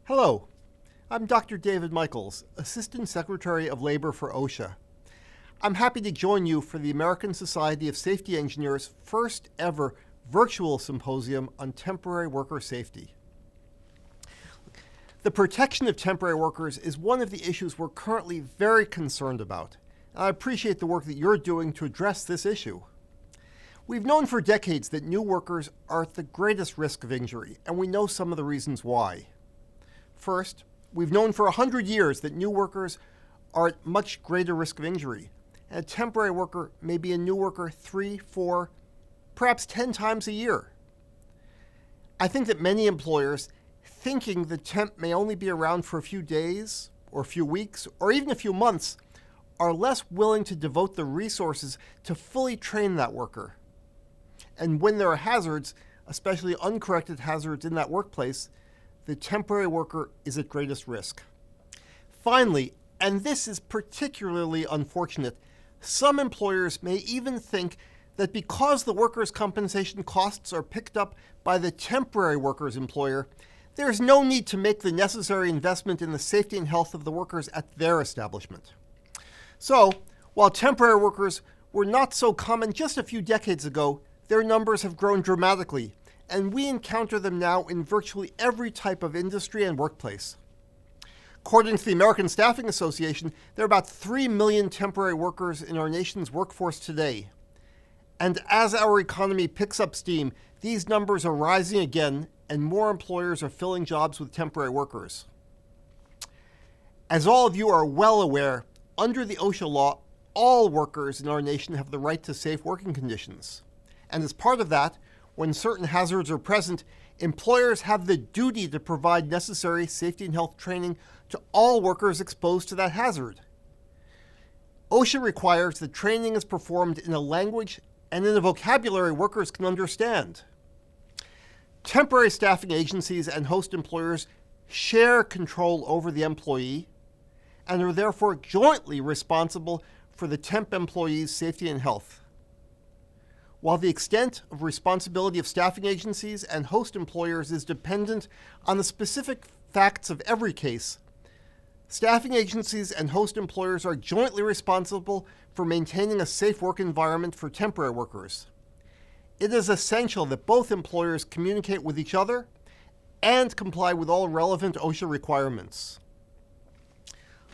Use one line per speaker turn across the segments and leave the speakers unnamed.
Hello, I'm Dr. David Michaels, Assistant Secretary of Labor for OSHA. I'm happy to join you for the American Society of Safety Engineers' first ever virtual symposium on temporary worker safety. The protection of temporary workers is one of the issues we're currently very concerned about, and I appreciate the work that you're doing to address this issue. We've known for decades that new workers are at the greatest risk of injury, and we know some of the reasons why. First, we've known for 100 years that new workers are at much greater risk of injury, and a temporary worker may be a new worker 3, 4, perhaps 10 times a year. I think that many employers, thinking the temp may only be around for a few days, or a few weeks, or even a few months, are less willing to devote the resources to fully train that worker. And when there are hazards, especially uncorrected hazards in that workplace, the temporary worker is at greatest risk. Finally, and this is particularly unfortunate, some employers may even think that because the workers' compensation costs are picked up by the temporary worker's employer, there is no need to make the necessary investment in the safety and health of the workers at their establishment. So, while temporary workers were not so common just a few decades ago, their numbers have grown dramatically, and we encounter them now in virtually every type of industry and workplace. According to the American Staffing Association, there are about 3 million temporary workers in our nation's workforce today. And as our economy picks up steam, these numbers are rising again, and more employers are filling jobs with temporary workers. As all of you are well aware, under the OSHA law, all workers in our nation have the right to safe working conditions. And as part of that, when certain hazards are present, employers have the duty to provide necessary safety and health training to all workers exposed to that hazard. OSHA requires that training is performed in a language and in a vocabulary workers can understand. Temporary staffing agencies and host employers share control over the employee and are therefore jointly responsible for the temp employee's safety and health. While the extent of responsibility of staffing agencies and host employers is dependent on the specific facts of every case, staffing agencies and host employers are jointly responsible for maintaining a safe work environment for temporary workers. It is essential that both employers communicate with each other and comply with all relevant OSHA requirements.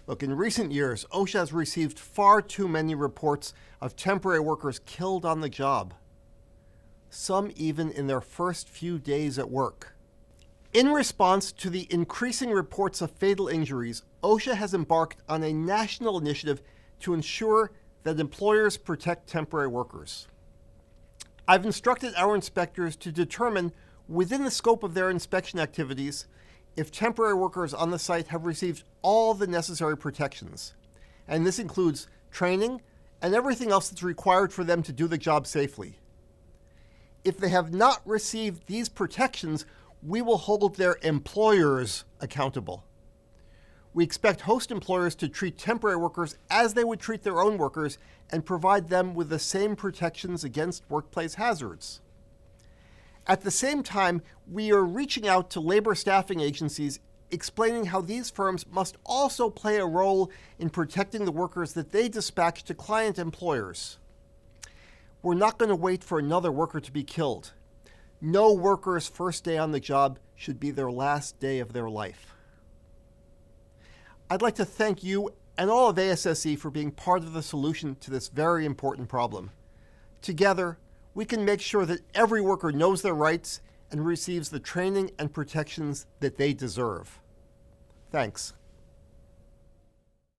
Look, in recent years, OSHA has received far too many reports of temporary workers killed on the job, some even in their first few days at work. In response to the increasing reports of fatal injuries, OSHA has embarked on a national initiative to ensure that employers protect temporary workers. I've instructed our inspectors to determine, within the scope of their inspection activities, if temporary workers on the site have received all the necessary protections. And this includes training and everything else that's required for them to do the job safely. If they have not received these protections, we will hold their employers accountable. We expect host employers to treat temporary workers as they would treat their own workers and provide them with the same protections against workplace hazards. At the same time, we are reaching out to labor staffing agencies, explaining how these firms must also play a role in protecting the workers that they dispatch to client employers. We're not going to wait for another worker to be killed. No worker's first day on the job should be their last day of their life. I'd like to thank you and all of ASSE for being part of the solution to this very important problem. Together, we can make sure that every worker knows their rights and receives the training and protections that they deserve. Thanks.